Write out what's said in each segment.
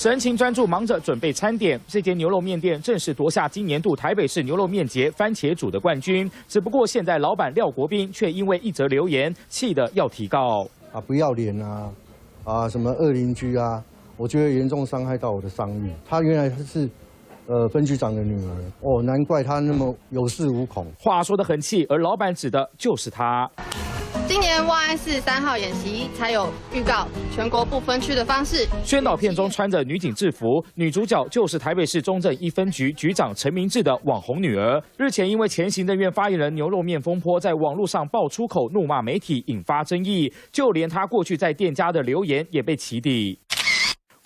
神情专注，忙着准备餐点。这间牛肉面店正式夺下今年度台北市牛肉面节番茄煮的冠军。只不过现在老板廖国斌却因为一则留言，气得要提告。不要脸什么恶邻居我觉得严重伤害到我的商誉。他原来是分局长的女儿难怪他那么有恃无恐。话说得很气，而老板指的就是他。今年万安市3号演习才有预告全国不分区的方式。宣导片中穿着女警制服，女主角就是台北市中正1分局局长陈明志的网红女儿。日前因为前行政院发言人牛肉面风波，在网络上爆出口怒骂媒体，引发争议。就连他过去在店家的留言也被起底。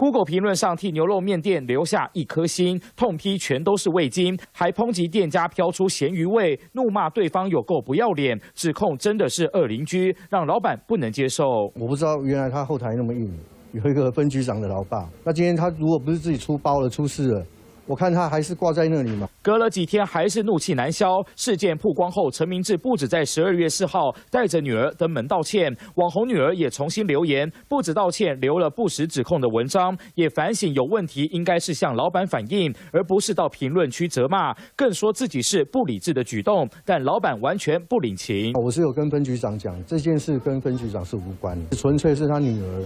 Google 评论上替牛肉面店留下1颗星，痛批全都是味精，还抨击店家飘出咸鱼味，怒骂对方有够不要脸，指控真的是恶邻居，让老板不能接受。我不知道原来他后台那么硬，有一个分局长的老爸。那今天他如果不是自己出包了、出事了，我看他还是挂在那里嘛。隔了几天还是怒气难消。事件曝光后，陈明志不止在12月4号带着女儿登门道歉，网红女儿也重新留言，不止道歉，留了不实指控的文章，也反省有问题应该是向老板反映，而不是到评论区责骂，更说自己是不理智的举动，但老板完全不领情。我是有跟分局长讲，这件事跟分局长是无关的，纯粹是他女儿。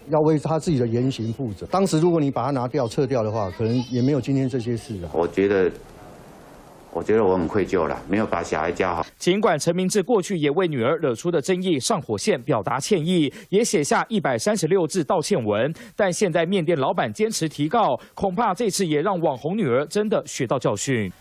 要为他自己的言行负责。当时如果你把他拿掉、撤掉的话，可能也没有今天这些事了。我觉得我很愧疚了，没有把小孩教好。尽管陈明志过去也为女儿惹出的争议上火线表达歉意，也写下136字道歉文，但现在面店老板坚持提告，恐怕这次也让网红女儿真的学到教训。